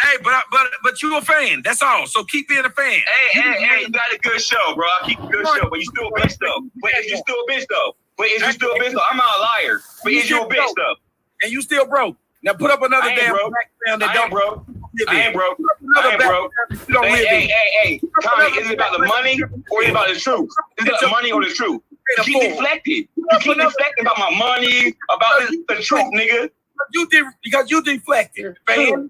Hey, but you a fan. That's all. So keep being a fan. Hey, you got a good show, bro. I keep a good show, but you still a bitch though. But is you still a bitch though? I'm not a liar. But is you a bitch though? And you still broke. Now put up another damn background that don't broke. I ain't broke. Hey, Tommy, is it about the money or is it about the truth? Is it about the money or the truth? You keep deflecting. You keep deflecting about my money, about the truth, nigga. You did because you deflected, fan.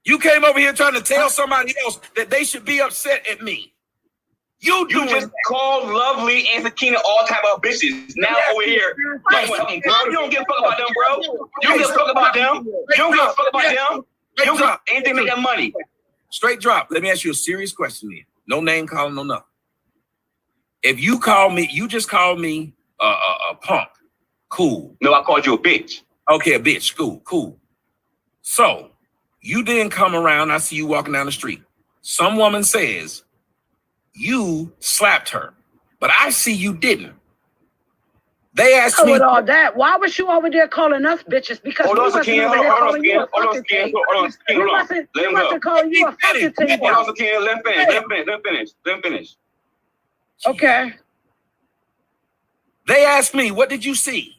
You came over here trying to tell somebody else that they should be upset at me. You just called Lovely and Sakina all type of bitches. Now over here, bro, you don't give a fuck about them, bro. You don't give a fuck about them. You don't give a fuck about them. You don't give anything to make that money. Straight drop. Let me ask you a serious question here. No name calling, no nothing. If you call me, you just called me a punk. Cool. No, I called you a bitch. Okay, a bitch. Cool. So you didn't come around. I see you walking down the street. Some woman says you slapped her, but I see you didn't. They asked me. With all that, why was you over there calling us bitches? Because hold on, Sakina. Hold on. Let him go. Call you a fucking thing. Hold on, Sakina. Let him finish. Okay. They asked me, what did you see?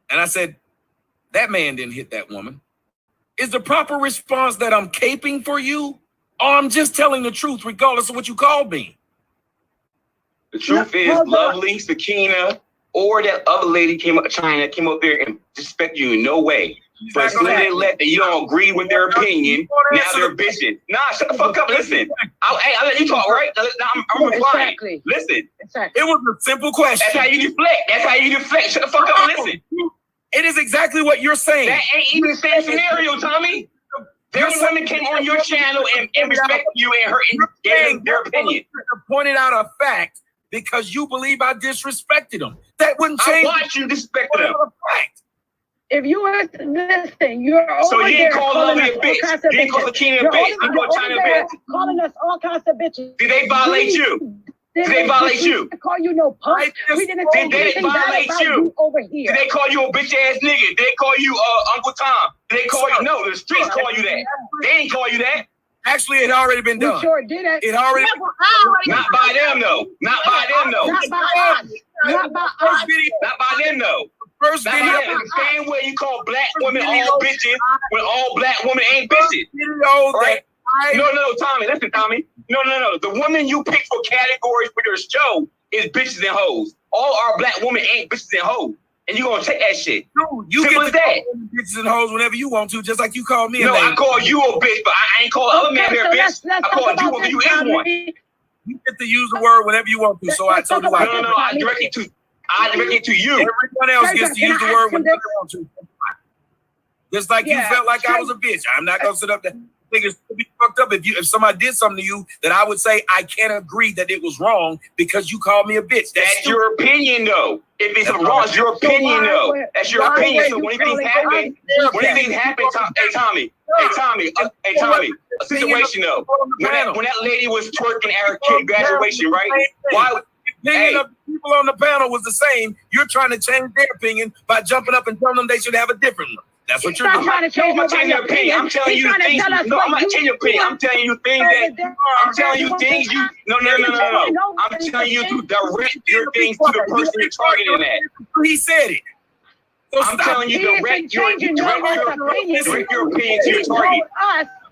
And I said, that man didn't hit that woman. Is the proper response that I'm caping for you? Or I'm just telling the truth regardless of what you called me? The truth is Lovely, Sakina, or that other lady China came up there and disrespect you in no way. But they let that you don't agree with their opinion. Now they're bitching. Nah, shut the fuck up. Listen. I let you talk, right? I'm replying. Exactly. Listen. Exactly. It was a simple question. That's how you deflect. Shut the fuck up and listen. It is exactly what you're saying. That ain't even the same scenario, Tommy. Their women came on your channel and respect you and gave their opinion. Pointed out a fact because you believe I disrespected them. That wouldn't change. I watched you disrespect them. If you listen, you're so over you there call Lovely a bitch. You didn't call Sakina a bitch. You call China a bitch. Calling us all kinds of bitches. Did they violate you? Did they violate you? Call you no punk. We didn't say anything bad about you over here. Did they call you a bitch ass nigga? Did they call you Uncle Tom? Did they call you? No, the streets call you that. They ain't call you that. Actually, it already been done. We sure did it. It already. Not by them though. Not by them though. Not by us. Not by us. Not by them though. First video. The same way you call black women all bitches when all black women ain't bitches. Right? No, Tommy. Listen, Tommy. No. The women you pick for categories for your show is bitches and hoes. All our black women ain't bitches and hoes. And you gonna take that shit. Dude, you Simple get as that. Bitches and hoes whenever you want to, just like you call me. No, I call you a bitch, but I ain't call other man here a bitch. I call you one, you is one. You get to use the word whenever you want to, so do I. No, I direct it to you. Everyone else gets to use the word whenever they want to. Just like you felt like I was a bitch. I'm not gonna sit up there. Niggas be fucked up if somebody did something to you that I would say I can't agree that it was wrong because you called me a bitch. That's your opinion though. If it's wrong, it's your opinion though. That's your opinion. So when things happen, Tommy, a situation though. When that lady was twerking at her kid graduation, right? Why? Opinion of people on the panel was the same. You're trying to change their opinion by jumping up and telling them they should have a different one. That's what you're doing. I'm trying to change your opinion. I'm telling you things. No, I'm not changing your opinion. I'm telling you things that. I'm telling you things you. No. I'm telling you to direct your things to the person you're targeting at. He said it. So I'm telling you direct your opinion to your target.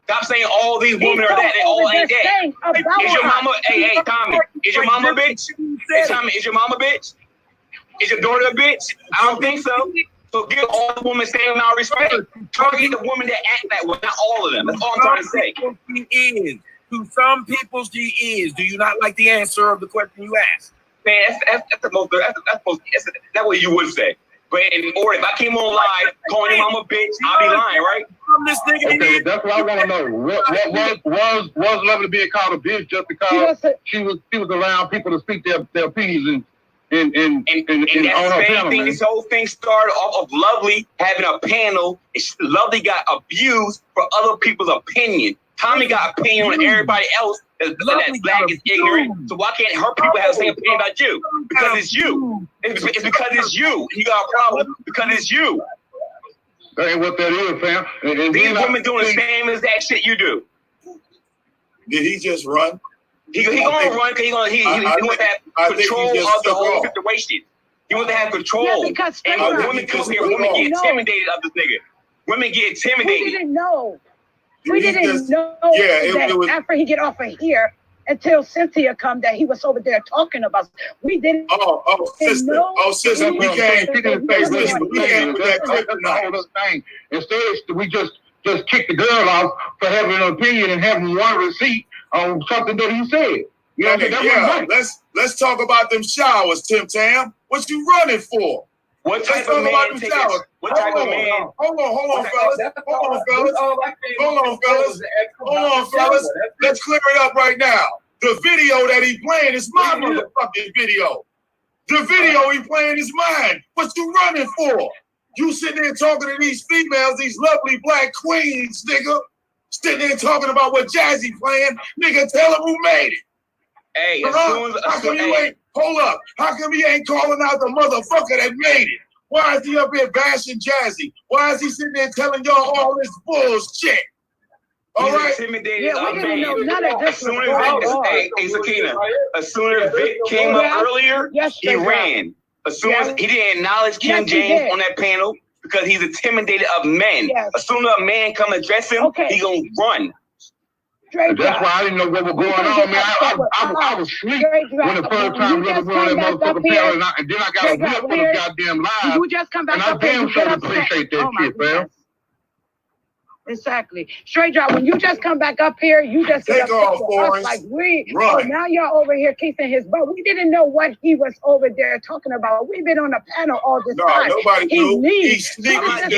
Stop saying all these women are that. They all ain't that. Is your mama? Hey, Tommy. Is your mama a bitch? Hey, Tommy. Is your mama a bitch? Is your daughter a bitch? I don't think so. So give all the women same amount of respect. Target the women that act that way, not all of them. That's all I'm trying to say. She is. To some people, she is. Do you not like the answer of the question you asked? Man, that's the most. That's what you would say. But or if I came on live calling your mama a bitch, I'll be lying, right? Okay, that's what I want to know. What was Lovely being called a bitch just because she was allowing people to speak their opinions and that same thing, this whole thing started off of Lovely having a panel. Lovely got abused for other people's opinion. Tommy got opinion on everybody else that black is ignorant. So why can't her people have the same opinion about you? Because it's you. It's because it's you. You got a problem because it's you. That ain't what that is, fam. And these women doing the same as that shit you do. Did he just run? He gonna run because he wants to have control of the whole situation. He wants to have control. Yeah, because and when women come here, women get intimidated of this nigga. Women get intimidated. We didn't know. We didn't know that after he get off of here until Cynthia come that he was over there talking about. We didn't. Sister, we can't with that clip tonight. Instead, we just kick the girl off for having an opinion and having one receipt on something that he said. You know, let's talk about them showers, Tim Tam. What you running for? What type of man takes showers? What type of man? Hold on, fellas. Let's clear it up right now. The video that he playing is my motherfucking video. The video he playing is mine. What you running for? You sitting there talking to these females, these lovely black queens, nigga. Sitting there talking about what Jazzy playing. Nigga, tell them who made it. Hey, how come you ain't, hold up, how come he ain't calling out the motherfucker that made it? Why is he up here bashing Jazzy? Why is he sitting there telling y'all all this bullshit? All right? Yeah, we didn't know none of this. As soon as Vic, Sakina, as soon as Vic came up earlier, he ran. As soon as he didn't acknowledge King James on that panel because he's intimidated of men. As soon as a man come address him, he gonna run. That's why I didn't know what was going on, man. I was asleep when the first time we went on that motherfucking panel, and then I got a whip for the goddamn live. You just come back and I damn sure appreciate that shit, man. Exactly. Straight drop. When you just come back up here, you just get up for us like now y'all over here kissing his butt. We didn't know what he was over there talking about. We've been on the panel all this time. Nobody knew. I'm not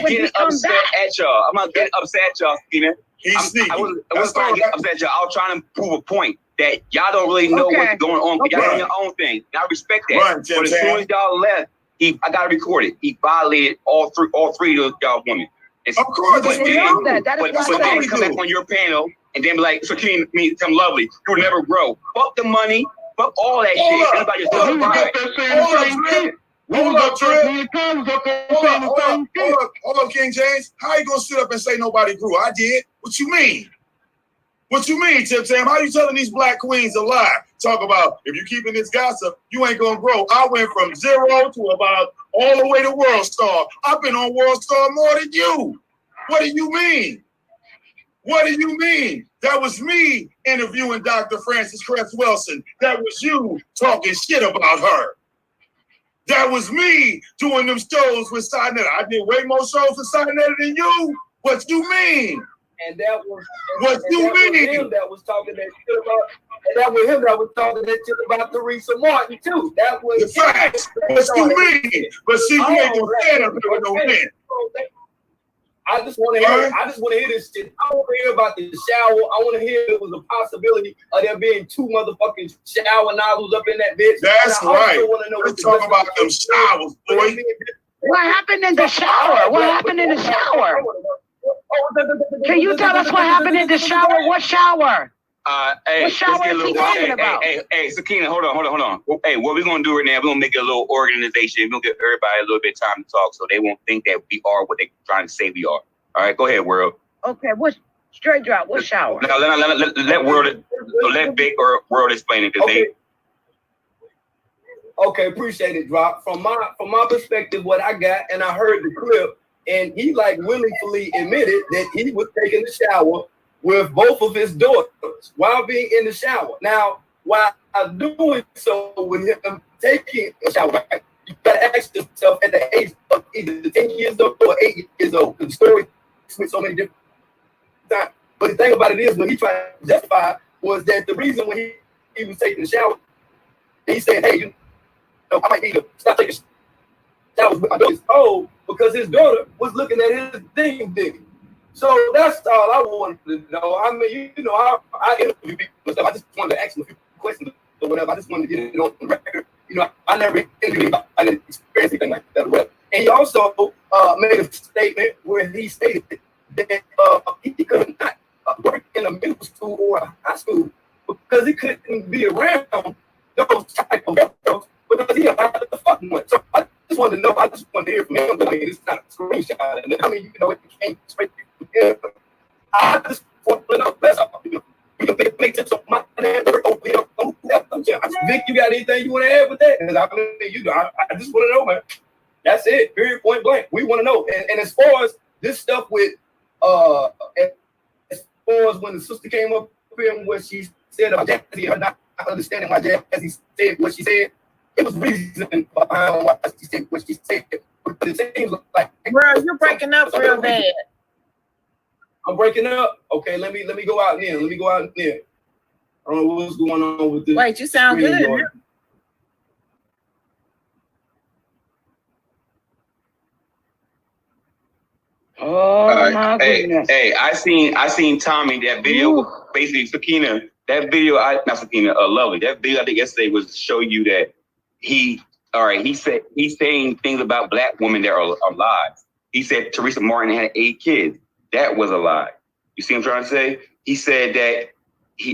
getting upset at y'all. I'm not getting upset at y'all, Sakina. I wasn't trying to get upset at y'all. I was trying to prove a point that y'all don't really know what's going on. Y'all doing your own thing. I respect that. But as soon as y'all left, I got to record it. He violated all three of y'all women. Of course, but then come back on your panel and then be like, so can you come lovely? You will never grow. Fuck the money. Fuck all that shit. Everybody just Hold up, King James. How you gonna sit up and say nobody grew? I did. What you mean? What you mean, Tim Tam? How you telling these black queens a lie? Talk about if you keeping this gossip, you ain't gonna grow. I went from 0 to about all the way to World Star. I've been on World Star more than you. What do you mean? What do you mean? That was me interviewing Dr. Frances Cress Wilson. That was you talking shit about her. That was me doing them shows with Sinetta. I did way more shows with Sinetta than you. What you mean? And that was what you mean? Him that was talking that shit about, and that was him that was talking that shit about Teresa Martin too. That was the facts. What you mean? But see, you ain't gonna stand up here with no men. I just want to hear. I just want to hear this shit. I want to hear about the shower. I want to hear if it was a possibility of there being 2 motherfucking shower nozzles up in that bitch. That's right. Let's talk about them showers, boy. What happened in the shower? What happened in the shower? Can you tell us what happened in the shower? What shower? What shower is he talking about? Hey, Sakina, hold on. Hey, what we're gonna do right now? We're gonna make it a little organization. We're gonna give everybody a little bit of time to talk, so they won't think that we are what they're trying to say we are. All right, go ahead, World. Okay, what straight drop? What shower? Now let World, let Vic or World explain it because Okay, appreciate it, Drop. From my perspective, what I got, and I heard the clip. And he willingly admitted that he was taking the shower with both of his daughters while being in the shower. Now, while doing so with him taking a shower, you gotta ask yourself at the age of either 10 years old or 8 years old. The story with so many different times. But the thing about it is, when he tried to justify was that the reason when he was taking the shower, he said, "Hey, I might need to stop taking showers with my daughters." Oh, because his daughter was looking at his thing. So that's all I wanted to know. I mean, I interview people and stuff. I just wanted to ask him a few questions or whatever. I just wanted to get it on the record. I never interviewed anybody. I didn't experience anything like that or whatever. And he also made a statement where he stated that he could not work in a middle school or a high school because he couldn't be around those type of girls because he allowed to fuck with. So I just wanted to know. I just wanted to hear from him. I mean, it's not a screenshot. And I mean, you know, it came straight from him. I just want to know. That's all. You know, we can make tips on my hand. Vic, you got anything you want to add with that? Because I mean, you know, I just want to know, man. That's it. Period. Point blank. We want to know. And as far as this stuff with, as far as when the sister came up here and what she said about Jazzy, her not understanding why Jazzy said what she said, it was reason behind why she said what she said. But it seems like, bro, you're breaking up real bad. I'm breaking up. Okay, let me go out there. Let me go out there. I don't know what's going on with this. Wait, you sound good. Oh my goodness. Hey, I seen Tommy, that video. Ooh. Basically, Sakina, that video, not Sakina, Lovely. That video I think yesterday was to show you that he's saying things about Black women that are lies. He said Teresa Martin had 8 kids. That was a lie. You see what I'm trying to say? He said that he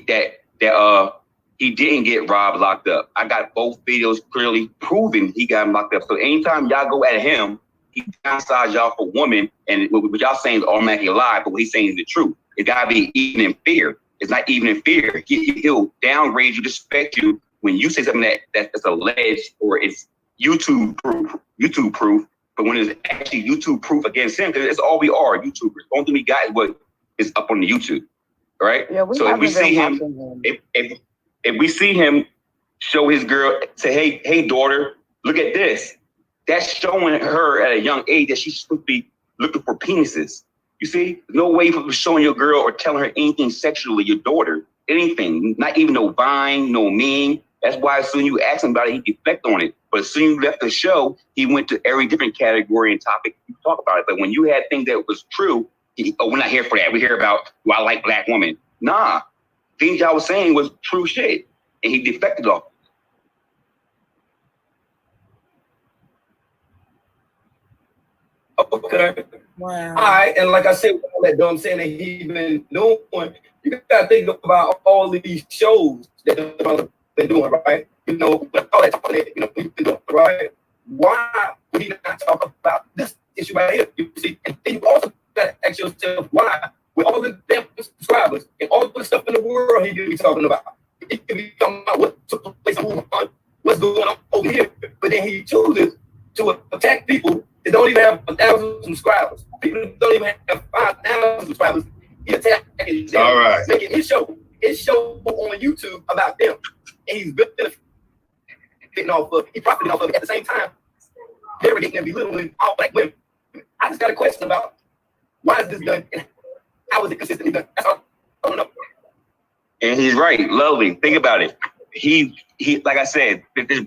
didn't get Rob locked up. I got both videos clearly proving he got him locked up. So anytime y'all go at him, he downsides y'all for women, and what y'all saying is automatically a lie, but what he's saying is the truth. It gotta be even in fear. It's not even in fear. He'll downgrade you, disrespect you when you say something that's alleged or it's YouTube proof. But when it's actually YouTube proof against him, because it's all we are, YouTubers. The only thing we got is what is up on the YouTube, right? Yeah, so if we see him, if we see him show his girl, say, hey, daughter, look at this. That's showing her at a young age that she's supposed to be looking for penises. You see, no way for showing your girl or telling her anything sexually, your daughter, anything, not even no Vine, no meme. That's why as soon as you ask him about it, he deflect on it. But as soon as you left the show, he went to every different category and topic you talk about it. But when you had things that was true, we're not here for that. We hear about, I like Black women. Nah, things y'all was saying was true shit. And he defected off. Okay. Wow. All right, and like I said, all that dumb saying that he been doing, you gotta think about all of these shows that they're doing, right? You know, all that talk that, you know, we've been doing, right? Why would he not talk about this issue right here? You see, and then you also gotta ask yourself why, with all the damn subscribers and all the stuff in the world he could be talking about. He could be talking about what took place on what's going on over here, but then he chooses to attack people that don't even have 1,000 subscribers. People don't even have 5,000 subscribers. He attacking them, All right. making his show on YouTube about them, and he's benefiting off of, he profiting off of it at the same time. They're getting and belittling all Black women. I just got a question about why is this done and how is it consistently done? That's all. I don't know. And he's right, Lovely. Think about it. He like I said, there's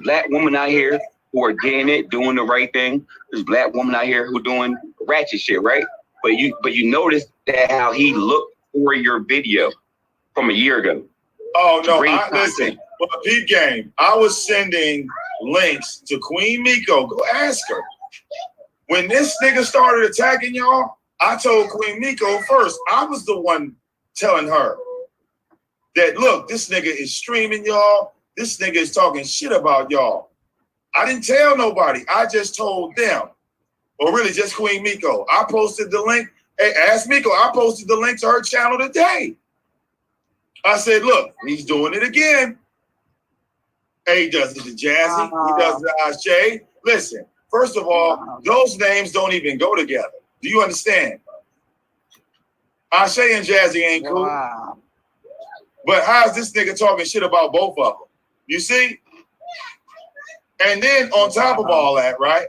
Black women out here who are getting it, doing the right thing. There's Black women out here who are doing ratchet shit, right? But you notice that how he looked for your video from a year ago. Oh no! Listen, well, Peep Game. I was sending links to Queen Miko. Go ask her. When this nigga started attacking y'all, I told Queen Miko first. I was the one telling her that, look, this nigga is streaming y'all. This nigga is talking shit about y'all. I didn't tell nobody. I just told them. Or really just Queen Miko. I posted the link. Hey, ask Miko. I posted the link to her channel today. I said, look, he's doing it again. Hey, he does it to Jazzy. He does it to Ashay. Listen, first of all, those names don't even go together. Do you understand? Ashay and Jazzy ain't cool. Wow. But how's this nigga talking shit about both of them? You see? And then on top of all that, right?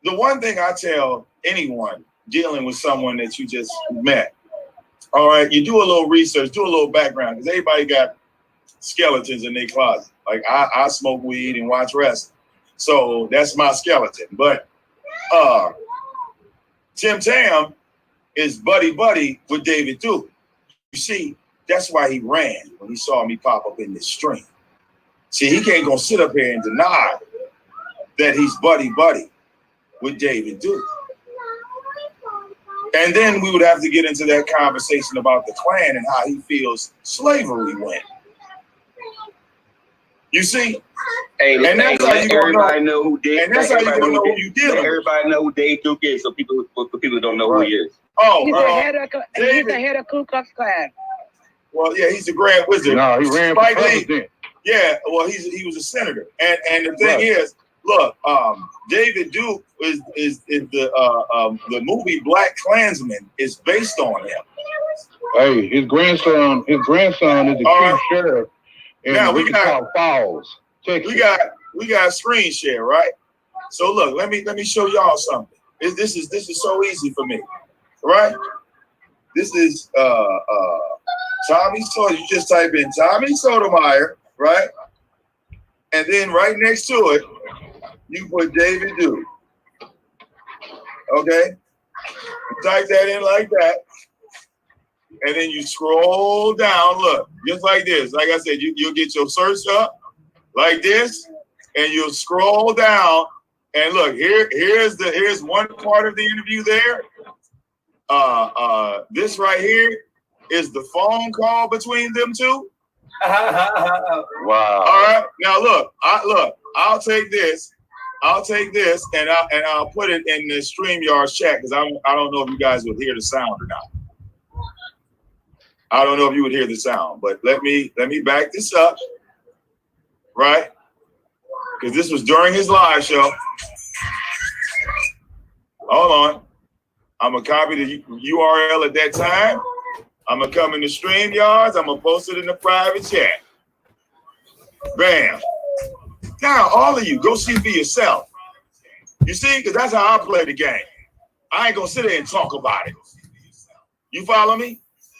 The one thing I tell anyone dealing with someone that you just met, all right, you do a little research, do a little background, because everybody got skeletons in their closet. Like I smoke weed and watch wrestling. So that's my skeleton. But Tim Tam is buddy with David Duke. You see, that's why he ran when he saw me pop up in this stream. See, he can't go sit up here and deny that he's buddy with David Duke. And then we would have to get into that conversation about the Klan and how he feels slavery went. You see? Hey, and that's how you everybody know who Dave. And that's how you gonna know who you dealing with. Everybody know who Dave Duke is, so people don't know who he is. Oh, he's the head of Ku Klux Klan. Well, yeah, he's the Grand Wizard. No, he ran for president. Yeah, well, he was a senator, and the thing is, look, David Duke is the movie Black Klansman is based on him. Hey, his grandson is the chief sheriff in Wichita Falls, Texas. We got screen share, right? So look, let me show y'all something. This is so easy for me, right? This is Tommy Sotomayor. You just type in Tommy Sotomayor, right? And then right next to it, you put David Duke. Okay? You type that in like that. And then you scroll down, look, just like this. Like I said, you'll get your search up like this, and you'll scroll down. And look, here's one part of the interview there. This right here is the phone call between them two. Wow. All right. Now look, I'll take this, and I'll put it in the StreamYard chat because I don't know if you guys would hear the sound or not. I don't know if you would hear the sound, but let me back this up, right? Because this was during his live show. Hold on. I'm gonna copy the URL at that time. I'm gonna come in the StreamYards. I'm gonna post it in the private chat. Bam. Now, all of you, go see for yourself. You see, because that's how I play the game. I ain't gonna sit there and talk about it. You follow me?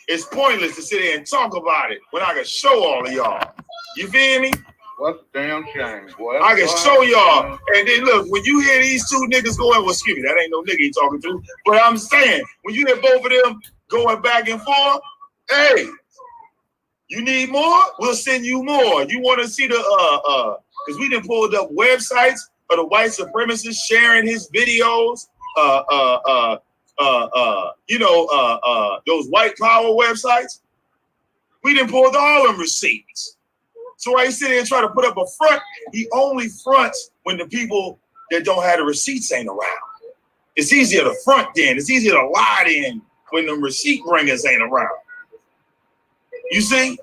It's pointless to sit there and talk about it when I can show all of y'all. You feel me? What a damn shame, boy. I can show y'all. And then look, when you hear these two niggas going, well, excuse me, that ain't no nigga he talking to. But I'm saying, when you hear both of them going back and forth, hey, you need more? We'll send you more. You want to see the because we done pulled up websites of the white supremacists sharing his videos, those white power websites. We done pulled all them receipts. So while he's sitting there and trying to put up a front, he only fronts when the people that don't have the receipts ain't around. It's easier to front then. It's easier to lie then when the receipt bringers ain't around. You see?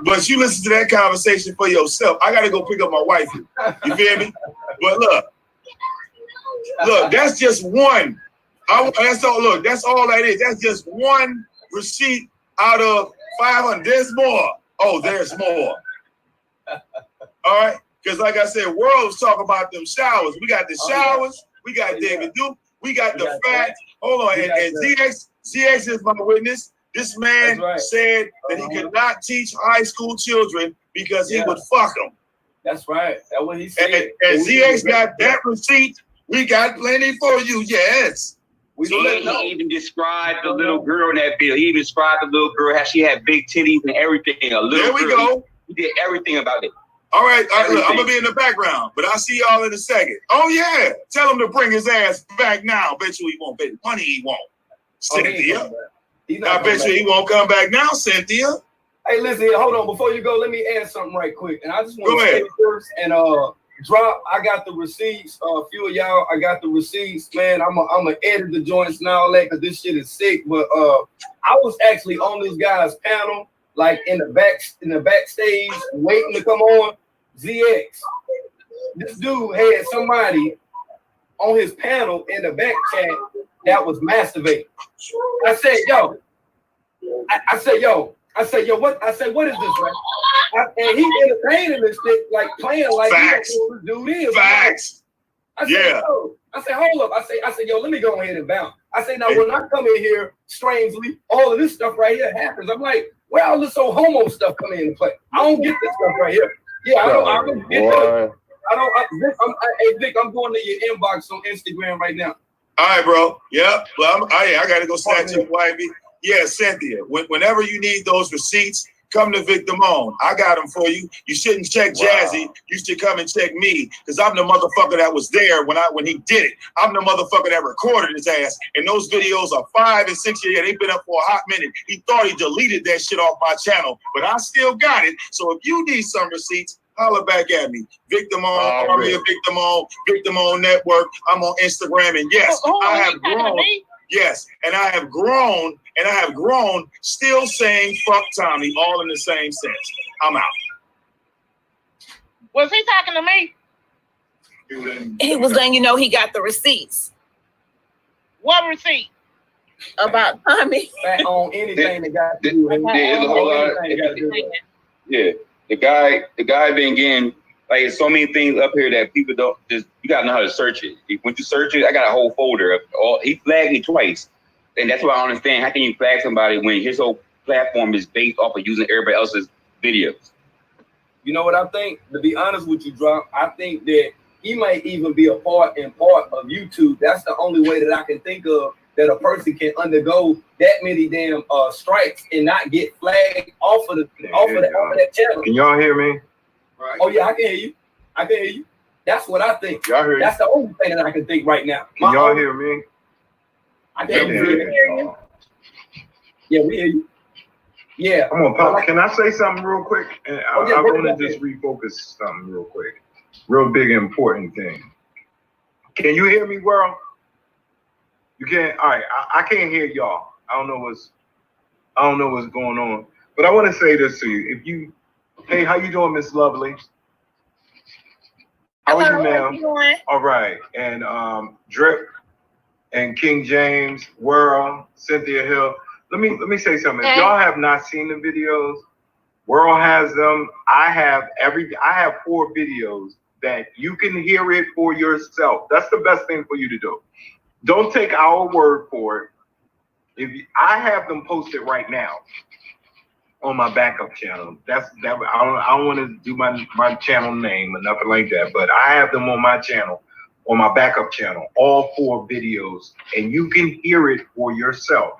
But you listen to that conversation for yourself. I got to go pick up my wife. You feel me? But look, that's just one. That's all that is. That's just one receipt out of 500. There's more. Oh, there's more. All right? Because like I said, World was talking about them showers. We got the showers. We got David Duke. We got the fact. Hold on. And ZX is my witness. This man said that he could not teach high school children because he would fuck them. That's right. That's what he said. And ZX got that receipt. We got plenty for you. Yes. He even described the little girl in that video. He even described the little girl, how she had big titties and everything. There we go. He did everything about it. All right, look, I'm going to be in the background, but I'll see y'all in a second. Oh, yeah. Tell him to bring his ass back now. Bet you he won't. Bet money he won't. Cynthia. I bet you he won't come back now, Cynthia. Hey, listen, hold on. Before you go, let me add something right quick. And I just want to say first and drop. I got the receipts. A few of y'all, I got the receipts. Man, I'm gonna edit the joints and all that because this shit is sick. But I was actually on this guy's panel, like in the backstage, waiting to come on. ZX. This dude had somebody on his panel in the back chat that was masturbating. I said, yo. I said, yo, what? I said, what is this, man? And he entertaining this shit, like playing like Facts. This dude is. Facts. I said, I said, hold up. I said, yo, let me go ahead and bounce. I said, now when I come in here, strangely, all of this stuff right here happens. I'm like, where all this old homo stuff come into play? I don't get this stuff right here. Yeah, I don't get that. Hey, Vic, I'm going to your inbox on Instagram right now. All right, bro. Yep. Well, I got to go snatch your wife. Yeah, Cynthia. Whenever you need those receipts, come to Victim On. I got them for you. You shouldn't check Jazzy. You should come and check me, because I'm the motherfucker that was there when he did it. I'm the motherfucker that recorded his ass. And those videos are 5 and 6 years. They've been up for a hot minute. He thought he deleted that shit off my channel, but I still got it. So if you need some receipts, holler back at me. Victim On, Army of Victim On Network. I'm on Instagram, and yes, I have grown. Yes, and I have grown, still saying fuck Tommy, all in the same sense. I'm out. Was he talking to me? He was letting you know he got the receipts. What receipt? About Tommy. On anything that got to do with There's a whole lot. Yeah, the guy been getting like so many things up here that people don't just. You gotta know how to search it. When you search it, I got a whole folder of all. He flagged me twice, and that's why I don't understand. How can you flag somebody when his whole platform is based off of using everybody else's videos? You know what I think? To be honest with you, Drop, I think that he might even be a part of YouTube. That's the only way that I can think of that a person can undergo that many damn strikes and not get flagged off of that channel. Can y'all hear me? Right. Oh yeah, I can hear you. That's what I think. Y'all hear That's the only thing that I can think right now. Can y'all hear me? I can hear you. Yeah, we hear you. Yeah. I'm gonna pop. Can I say something real quick? And I want to just refocus something real quick. Real big important thing. Can you hear me, world? You can't. All right. I can't hear y'all. I don't know what's going on. But I want to say this to you. Hey, how you doing, Miss Lovely? How are you, ma'am? All right. And Drip and King James, World, Cynthia Hill. Let me say something. If y'all have not seen the videos, World has them. I have 4 videos that you can hear it for yourself. That's the best thing for you to do. Don't take our word for it. I have them posted right now on my backup channel. I don't want to do my channel name or nothing like that, but I have them on my channel, on my backup channel, all 4 videos, and you can hear it for yourself.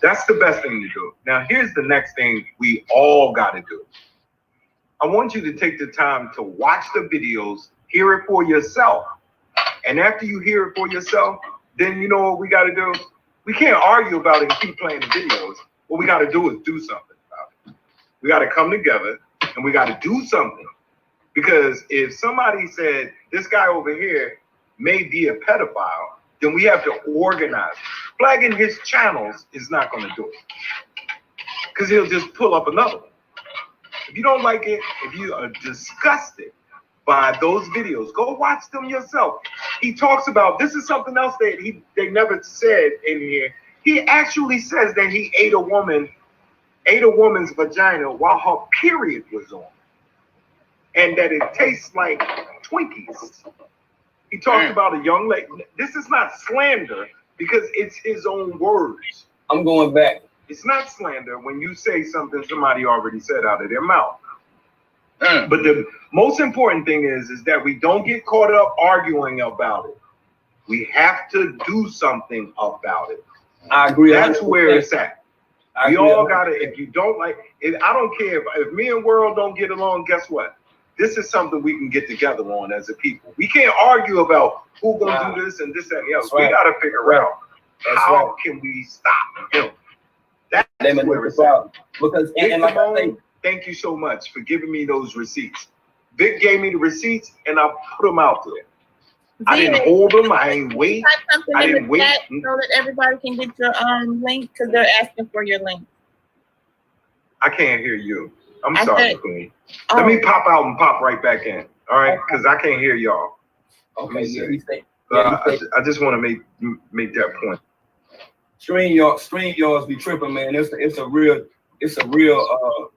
That's the best thing to do. Now, here's the next thing we all got to do. I want you to take the time to watch the videos, hear it for yourself. And after you hear it for yourself, then you know what we got to do? We can't argue about it and keep playing the videos. What we got to do is do something about it. We got to come together and we got to do something. Because if somebody said, this guy over here may be a pedophile, then we have to organize. Flagging his channels is not going to do it. Because he'll just pull up another one. If you don't like it, if you are disgusted by those videos, go watch them yourself. He talks about, this is something else that they never said in here. He actually says that he ate a woman's vagina while her period was on. And that it tastes like Twinkies. He talked about a young lady. This is not slander because it's his own words. I'm going back. It's not slander when you say something somebody already said out of their mouth. But the most important thing is that we don't get caught up arguing about it. We have to do something about it. I agree. That's where it's at. We all got to, if you don't like it, I don't care if me and World don't get along, guess what? This is something we can get together on as a people. We can't argue about who's going to do this and this and the other. We got to figure out how can we stop him. That's where it's at. Because, and like I say, thank you so much for giving me those receipts. Vic gave me the receipts and I put them out there. I didn't hold them. I didn't wait. I didn't wait. So that everybody can get your link because they're asking for your link. I can't hear you. I'm sorry, Queen. Let me pop out and pop right back in. All right, because I can't hear y'all. Okay. I just want to make that point. StreamYards be tripping, man. It's a real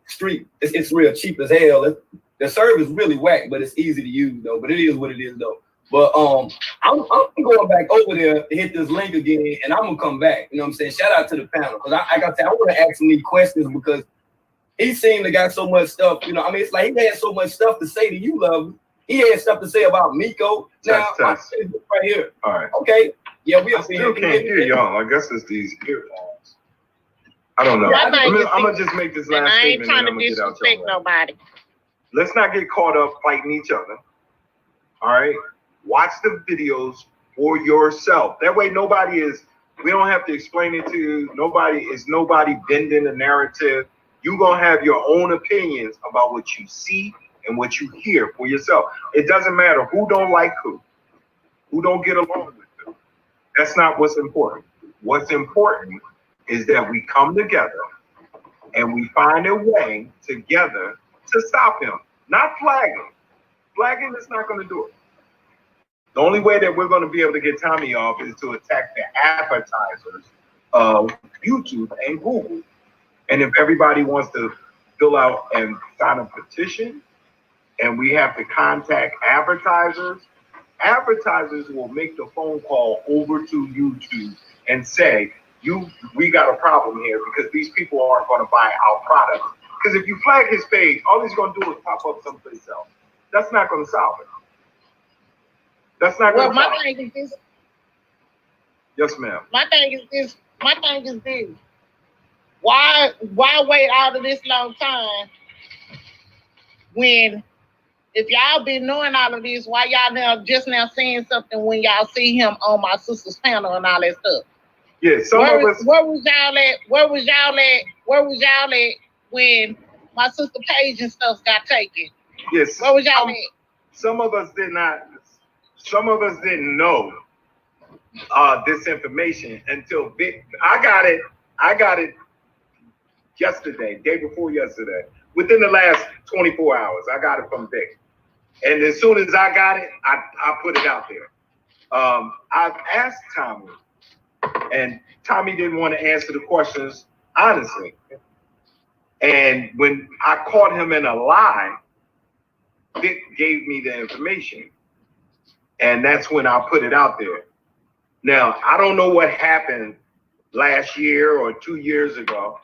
street. It's real cheap as hell. The service really whack, but it's easy to use though. But it is what it is though. But I'm going back over there to hit this link again, and I'm gonna come back. You know what I'm saying? Shout out to the panel because I want to ask him these questions because he seemed to got so much stuff. You know, I mean, it's like he had so much stuff to say to you, love. He had stuff to say about Miko. Now Test. right here. All right. Okay. Yeah, I still can't hear y'all. I guess it's these earphones. I don't know. Yeah, I'm gonna just make this last I ain't statement. trying And to I'm gonna get out disrespect your way. nobody. Let's not get caught up fighting each other. All right. Watch the videos for yourself. That way, we don't have to explain it to you. Nobody bending the narrative. You're gonna have your own opinions about what you see and what you hear for yourself. It doesn't matter who don't like who don't get along with who. That's not what's important. What's important is that we come together and we find a way together to stop him, not flag him. Flagging is not going to do it. The only way that we're going to be able to get Tommy off is to attack the advertisers of YouTube and Google. And if everybody wants to fill out and sign a petition, and we have to contact advertisers will make the phone call over to YouTube and say, we got a problem here because these people aren't going to buy our product. Because if you flag his page, all he's going to do is pop up someplace else. That's not going to solve it. That's not going to solve it. Thing is this. Yes, ma'am. My thing is this. Why wait all of this long time when if y'all been knowing all of this, why y'all just now saying something when y'all see him on my sister's panel and all that stuff? Yeah, where was y'all at when my sister Paige and stuff got taken? Yes. Where was y'all at? Some of us didn't know this information until I got it yesterday, day before yesterday. Within the last 24 hours, I got it from Vic. And as soon as I got it, I put it out there. I've asked Tommy, and Tommy didn't want to answer the questions honestly. And when I caught him in a lie, Vic gave me the information. And that's when I put it out there. Now, I don't know what happened last year or 2 years ago.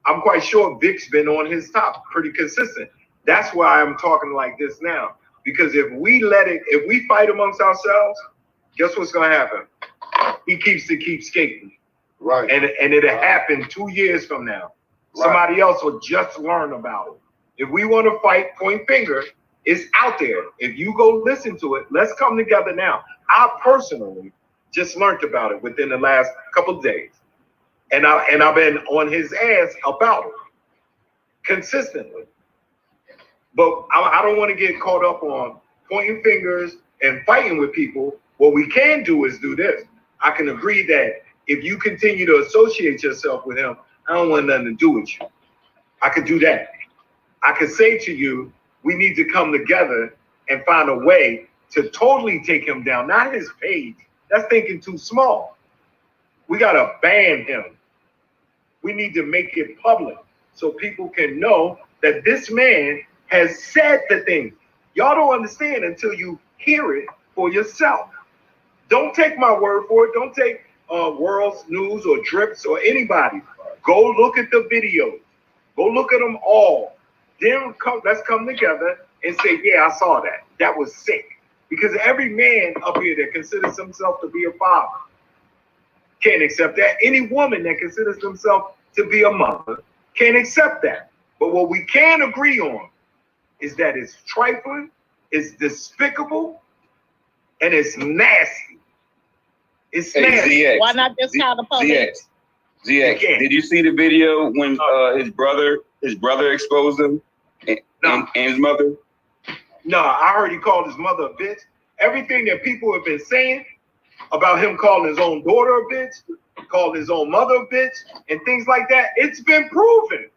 I'm quite sure Vic's been on his top pretty consistent. That's why I'm talking like this now. Because if we fight amongst ourselves, guess what's gonna happen? He keeps skating. Right. And it'll happen 2 years from now. Right. Somebody else will just learn about it. If we want to fight, point finger, it's out there. If you go listen to it, let's come together now. I personally just learned about it within the last couple of days. And I've been on his ass about it consistently. But I don't want to get caught up on pointing fingers and fighting with people. What we can do is do this. I can agree that if you continue to associate yourself with him, I don't want nothing to do with you. I could do that. I could say to you, we need to come together and find a way to totally take him down, not his page. That's thinking too small. We got to ban him. We need to make it public so people can know that this man has said the thing. Y'all don't understand until you hear it for yourself. Don't take my word for it. Don't take World's News or Drips or anybody. Go look at the videos. Go look at them all. Then let's come together and say, yeah, I saw that. That was sick. Because every man up here that considers himself to be a father can't accept that. Any woman that considers themselves to be a mother can't accept that. But what we can agree on is that it's trifling, it's despicable, and it's nasty. It's nasty. ZX, why not just call the police? ZX, did you see the video when his brother exposed him and his mother? No, I heard he called his mother a bitch. Everything that people have been saying about him calling his own daughter a bitch, calling his own mother a bitch, and things like that, it's been proven.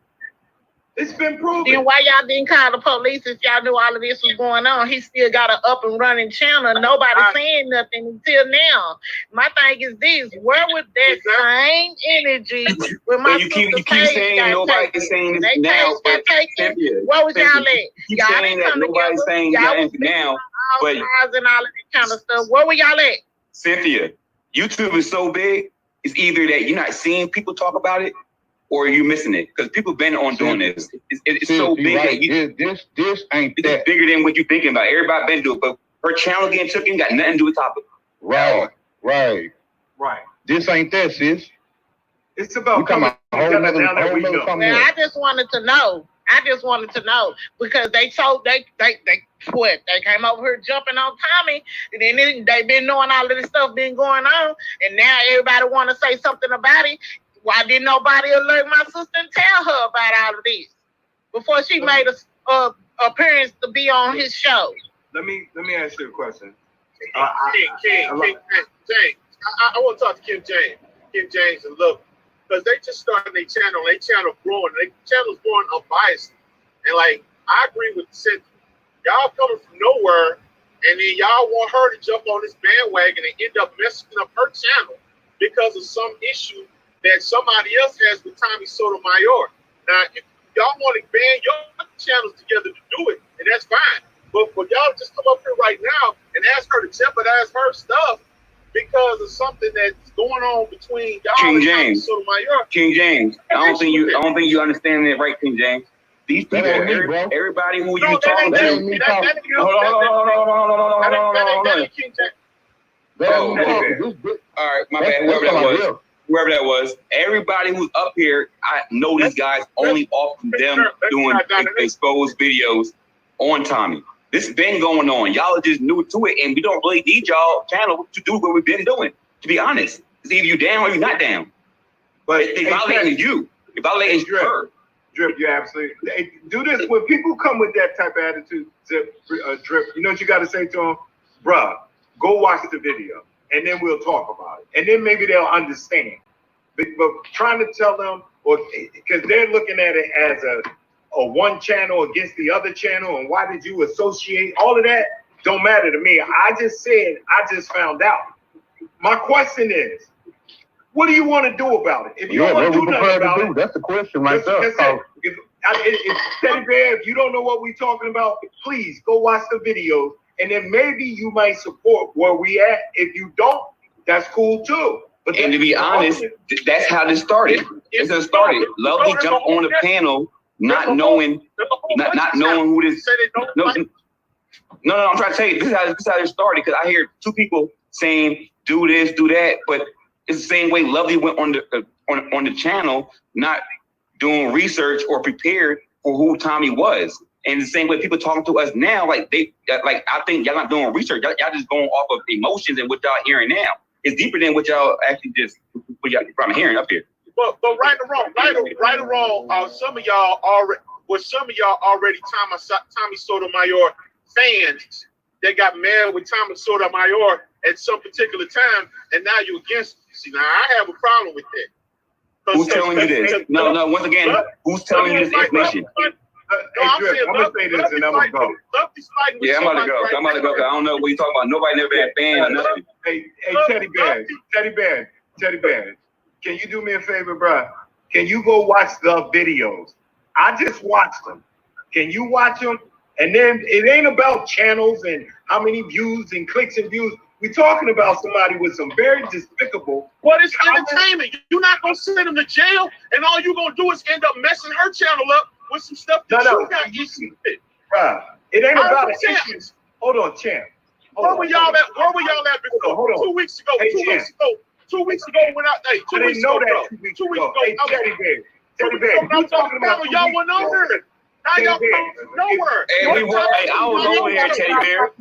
It's been proven. Then why y'all didn't call the police if y'all knew all of this was going on? He still got an up and running channel. Nobody saying nothing until now. My thing is this: where was that same energy with my you keep saying nobody's saying this now, but Cynthia, where was y'all at? Keep saying that nobody's saying nothing now, but and all of that kind of stuff. Where were y'all at? Cynthia, YouTube is so big. It's either that you're not seeing people talk about it, or you missing it, because people been on doing this. It's so big right. that this ain't that. It's bigger than what you're thinking about. Everybody been doing it, but her channel getting taken got nothing to do with topic. Right. Right. This ain't that, sis. It's about coming together now that we know. Well, I just wanted to know. Because they told they came over here jumping on Tommy, and then they been knowing all of this stuff been going on, and now everybody want to say something about it. Why didn't nobody alert my sister and tell her about all of this before she made a appearance to be on his show? Let me ask you a question. James, I want to talk to Kim James and look. Because they just started their channel growing. Their channel's growing unbiased. And like, I agree with Cynthia. Y'all coming from nowhere, and then y'all want her to jump on this bandwagon and end up messing up her channel because of some issue that somebody else has with Tommy Sotomayor. Now, if y'all want to band your channels together to do it, and that's fine. But for y'all to just come up here right now and ask her to jeopardize her stuff because of something that's going on between y'all King and James. Sotomayor. King James. I don't think you understand it right, King James. These people, everybody who you talking to. Hold on. All right, my bad. Whoever that was, everybody who's up here, I know these guys only off from them doing exposed videos on Tommy. This has been going on. Y'all are just new to it, and we don't really need y'all channel to do what we've been doing. To be honest, it's either you down or you're not down. But it's violating you. It's violating her. Drip, you absolutely do this when people come with that type of attitude. Drip, you know what you got to say to them, bruh. Go watch the video, and then we'll talk about it, and then maybe they'll understand. But trying to tell them, or because they're looking at it as a one channel against the other channel, and why did you associate all of that? Don't matter to me. I just found out. My question is, what do you want to do about it? If you don't want to do nothing about it, that's the question right there. If Teddy Bear, if you don't know what we're talking about, please go watch the videos, and then maybe you might support where we at. If you don't, that's cool too. But and to be honest, that's how this started. This has started. Lovely jumped on the panel, not knowing who this. No, I'm trying to tell you, this is how it started. Because I hear two people saying, "Do this, do that," but it's the same way Lovely went on the channel, not doing research or prepared for who Tommy was. And the same way people talking to us now, I think y'all not doing research. Y'all just going off of emotions and what y'all hearing now. It's deeper than what y'all actually what y'all probably hearing up here. But right or wrong, some of y'all already Tommy Sotomayor fans that got mad with Tommy Sotomayor at some particular time, and now you're against. See, now I have a problem with that. Who's telling you this? No. Once again, who's telling you this information? I'm gonna say this and I'm gonna go. Yeah, I'm about to go. I'm about to go. I don't know what you're talking about. Nobody never been a fan or nothing. Hey, Teddy Bear. Can you do me a favor, bro? Can you go watch the videos? I just watched them. Can you watch them? And then it ain't about channels and how many views and clicks and views. We're talking about somebody with some very despicable. What is entertainment? You're not gonna send him to jail, and all you're gonna do is end up messing her channel up with some stuff that you got issues with. Bruh, it ain't about issues. Hold on, champ. Where were y'all at before? Hold on. 2 weeks ago. Hey, 2 weeks ago when I 2 weeks ago. 2 weeks ago. Hey, Teddy Bear. I'm talking about y'all went over there. Now y'all come from nowhere. I was over here, Teddy Bear.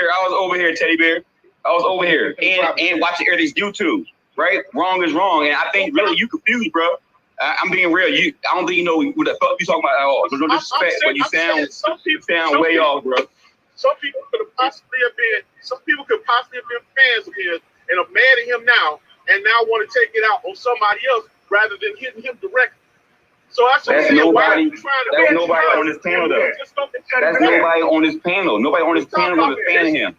I was over here, Teddy Bear. I was over here and watching everything's YouTube. Right? Wrong is wrong, and I think really you confused, bro. I'm being real. I don't think you know what the fuck you talking about at all. There's no disrespect, but you sound way off, bro. Some people could possibly have been fans of his and are mad at him now, and now want to take it out on somebody else rather than hitting him directly. So that's nobody on this panel, though. That's nobody on this panel. Nobody on this panel is a fan of him.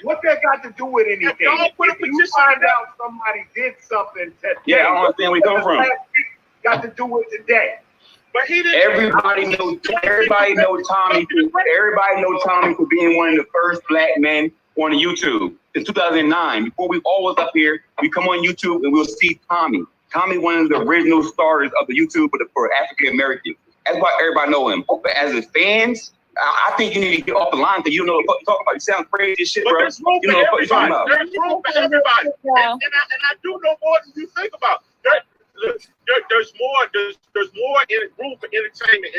What that got to do with anything? If you find out somebody did something today, I don't understand where you come from. Got to do with today. But he didn't. Everybody knows Tommy. Everybody knows Tommy for being one of the first black men on YouTube in 2009. Before we all was up here, we come on YouTube and we'll see Tommy. Tommy, one of the original stars of the YouTube for African Americans. That's why everybody know him. But as a fans, I think you need to get off the line because you don't know what you're talking about. You sound crazy as shit, bro. There's room for everybody. There's room for everybody. And I do know more than you think about. there's more in a group of entertainment,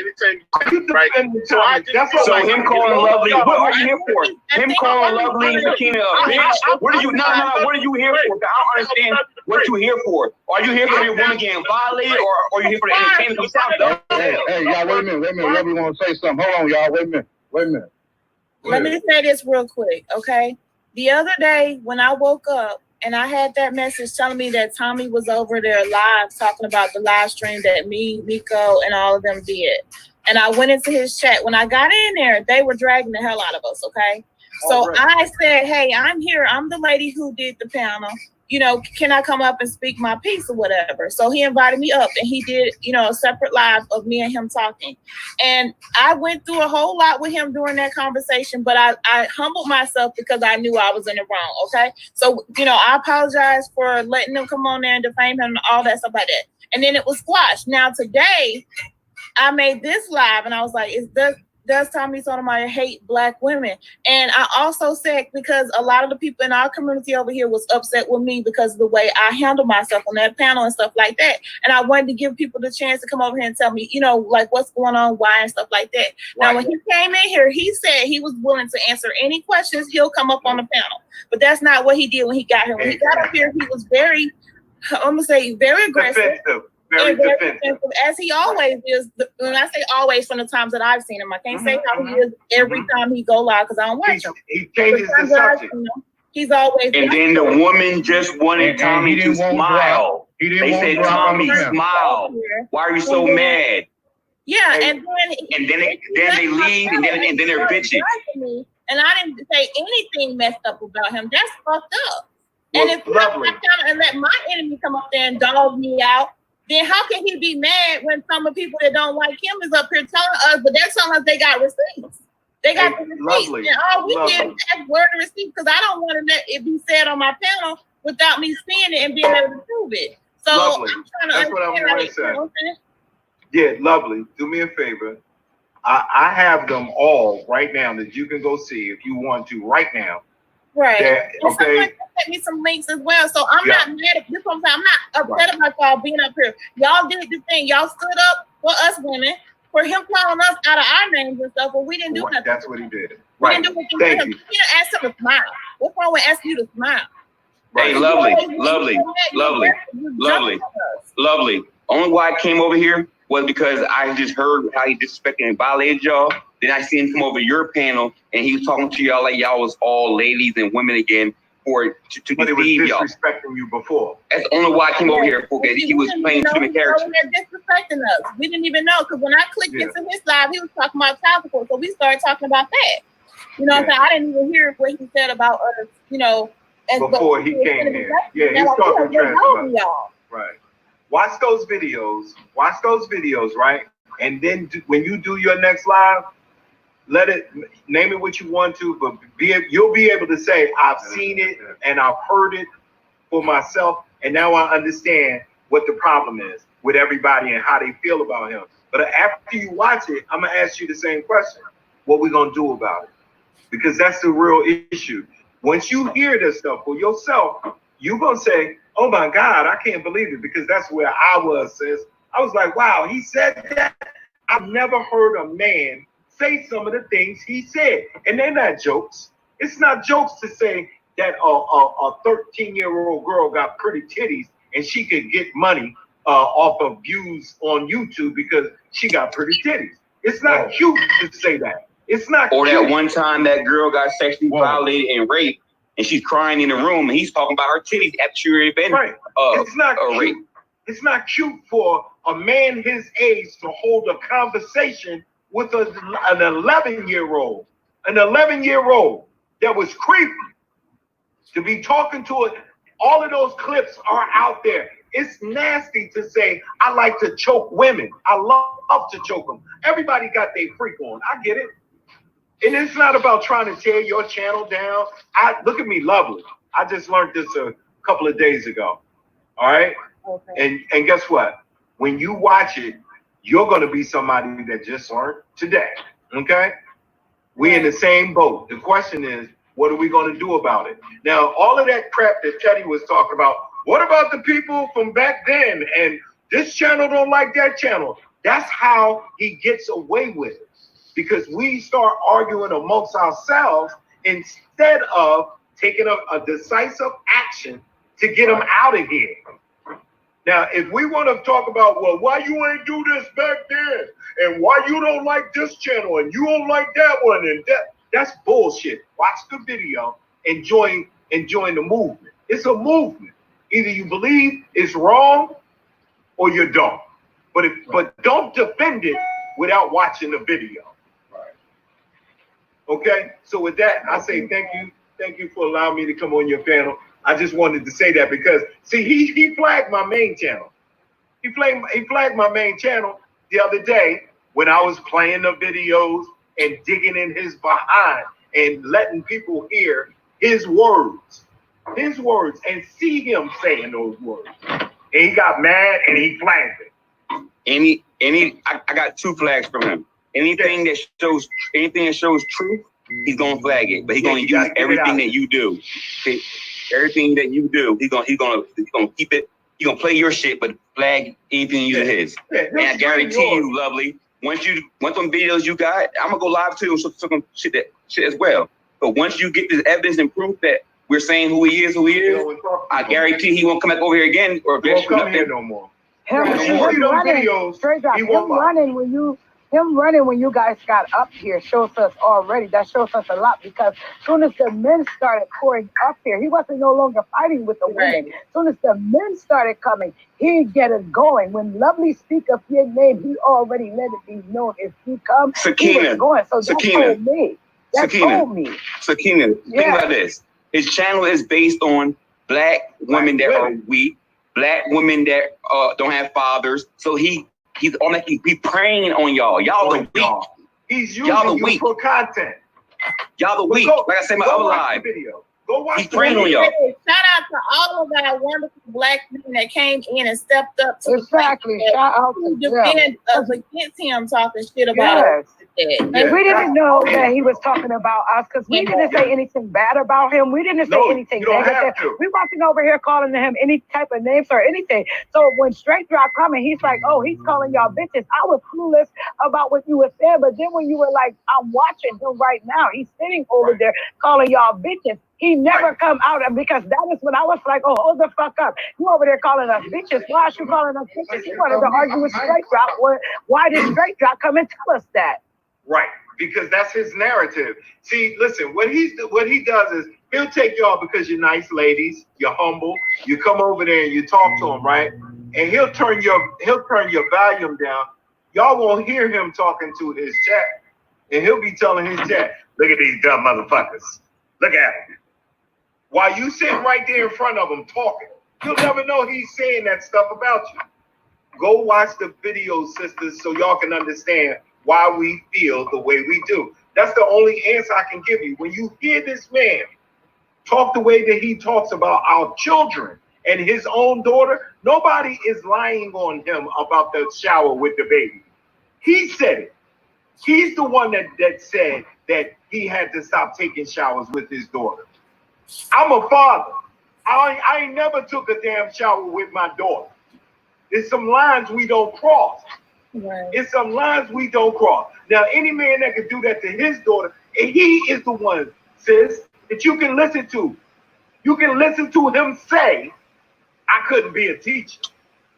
right? So I just so him calling Lovely, what are you here for? Him calling Lovely and Sakina a bitch? What are you? No. What are you here for? I don't understand what you here for. Are you here for your woman getting violated, or are you here for the entertainment? Hey, y'all, wait a minute. Lovely want to say something. Hold on, y'all. Wait a minute. Let me say this real quick, okay? The other day when I woke up and I had that message telling me that Tommy was over there live talking about the live stream that me, Miko, and all of them did. And I went into his chat. When I got in there, they were dragging the hell out of us, okay? So I said, hey, I'm here. I'm the lady who did the panel. You know, can I come up and speak my piece or whatever? So he invited me up and he did, you know, a separate live of me and him talking. And I went through a whole lot with him during that conversation, but I humbled myself because I knew I was in the wrong, okay? So, you know, I apologize for letting them come on there and defame him and all that stuff like that. And then it was squashed. Now today, I made this live and I was like, does Tommy Sotomayor hate Black women? And I also said, because a lot of the people in our community over here was upset with me because of the way I handled myself on that panel and stuff like that. And I wanted to give people the chance to come over here and tell me, you know, like what's going on, why, and stuff like that. Right. Now, when he came in here, he said he was willing to answer any questions. He'll come up on the panel. But that's not what he did when he got here. When he got up here, he was very, I'm going to say, very aggressive. Very defensive, as he always is. When I say always, from the times that I've seen him, I can't say how he is every time he go live because I don't watch him. He changes the subject. He's always. And then the woman just wanted Tommy to smile. They said, "Tommy, smile. Why are you so mad?" Yeah, and then they leave, and then they're bitching. And I didn't say anything messed up about him. That's fucked up. And if I come and let my enemy come up there and dog me out, then how can he be mad when some of the people that don't like him is up here telling us, but they're telling us they got receipts. They got the receipts. And all we did is ask word of receipt because I don't want to let it be said on my panel without me seeing it and being able to prove it. So I'm trying to understand. Yeah, Lovely. Do me a favor. I have them all right now that you can go see if you want to right now. Right. And someone sent me some links as well. So I'm not mad at this one. I'm not upset about y'all being up here. Y'all did the thing. Y'all stood up for us women, for him calling us out of our names and stuff, but we didn't do nothing. That's what he did. We didn't do anything to him. You didn't ask him to smile. What's wrong with asking you to smile? Hey, Lovely. Only why I came over here was because I just heard how he disrespected and violated y'all. Then I seen him come over your panel and he was talking to y'all like y'all was all ladies and women again to deceive y'all. Disrespecting you before. That's the only why I came over here, because he was playing two different characters. Disrespecting us. We didn't even know, because when I clicked into his live, he was talking about child support. So we started talking about that. You know what I'm saying? I didn't even hear what he said about us, you know. Before he came here. Yeah, he was talking trash about y'all. Right. Watch those videos, right? And then when you do your next live, name it what you want to, but you'll be able to say, I've seen it and I've heard it for myself, and now I understand what the problem is with everybody and how they feel about him. But after you watch it, I'm gonna ask you the same question. What we gonna do about it? Because that's the real issue. Once you hear this stuff for yourself, you're gonna say, oh my God, I can't believe it, because that's where I was, sis. I was like, wow, he said that. I've never heard a man say some of the things he said. And they're not jokes. It's not jokes to say that a 13-year-old girl got pretty titties and she could get money off of views on YouTube because she got pretty titties. It's not cute to say that. It's not Or cute. that one time that girl got sexually violated and raped, and she's crying in the room, and he's talking about her titties after she already been It's not cute. It's not cute for a man his age to hold a conversation with an 11-year-old. An 11-year-old that was creepy. To be talking to it, all of those clips are out there. It's nasty to say, I like to choke women. I love to choke them. Everybody got their freak on. I get it. And it's not about trying to tear your channel down. Look at me, Lovely. I just learned this a couple of days ago. All right? Okay. And guess what? When you watch it, you're going to be somebody that just learned today. Okay? We in the same boat. The question is, what are we going to do about it? Now, all of that crap that Teddy was talking about, what about the people from back then? And This channel don't like that channel. That's how he gets away with it. Because we start arguing amongst ourselves instead of taking a decisive action to get them out of here. Now, if we want to talk about, well, why you ain't do this back then, and why you don't like this channel, and you don't like that one, and that's bullshit. Watch the video, enjoy the movement. It's a movement. Either you believe it's wrong or you don't. But don't defend it without watching the video. Okay, so with that, I say thank you for allowing me to come on your panel. I just wanted to say that because see, he flagged my main channel. He flagged my main channel the other day when I was playing the videos and digging in his behind and letting people hear his words, and see him saying those words. And he got mad and he flagged it. I got 2 flags from him. Anything that shows truth, he's gonna flag it, but he's gonna use everything that you do. Okay? Everything that you do, he's gonna keep it. He's gonna play your shit, but flag anything using his. And I guarantee you, Lovely, once them videos you got, I'm gonna go live too, so some shit as well. But once you get this evidence and proof that we're saying who he is, I guarantee he won't come back over here again, or he won't come here no more. Him running when you guys got up here shows us already. That shows us a lot because as soon as the men started pouring up here, he wasn't no longer fighting with the women. As soon as the men started coming, he'd get us going. When Lovely speak of your name, he already let it be known. If he comes, he was going. So that told me. Sakina, think about this. His channel is based on black women that are weak, black women that don't have fathers. So he's preying on y'all. Y'all the weak. He's using you for content. Y'all the weak. Like I said in my other live. Go watch He's preying on y'all. Shout out to all of our wonderful black men that came in and stepped up to exactly. Shout out to defend us against him talking shit about us. And we didn't know that he was talking about us because we didn't say anything bad about him. We didn't say anything negative. We wasn't over here calling him any type of names or anything. So when Straight Drop coming, he's like, oh, he's calling y'all bitches. I was clueless about what you were saying, but then when you were like, I'm watching him right now, he's sitting over there calling y'all bitches. He never come out because that is when I was like, oh, hold the fuck up. You over there calling us bitches. Why are you calling us bitches? He wanted to argue with Straight Drop. Why did Straight Drop come and tell us that? Right, because that's his narrative. See, listen, what he does is he'll take y'all because you're nice ladies, you're humble, you come over there and you talk to him, right? And he'll turn your volume down. Y'all won't hear him talking to his chat. And he'll be telling his chat, look at these dumb motherfuckers. Look at them. While you sitting right there in front of him talking, you'll never know he's saying that stuff about you. Go watch the video, sisters, so y'all can understand why we feel the way we do. That's the only answer I can give you. When you hear this man talk the way that he talks about our children and his own daughter, nobody is lying on him about the shower with the baby. He said it. He's the one that said that he had to stop taking showers with his daughter. I'm a father. I ain't never took a damn shower with my daughter. There's some lines we don't cross. Right. It's some lines we don't cross. Now, any man that can do that to his daughter, and he is the one, sis, that you can listen to. You can listen to him say, I couldn't be a teacher.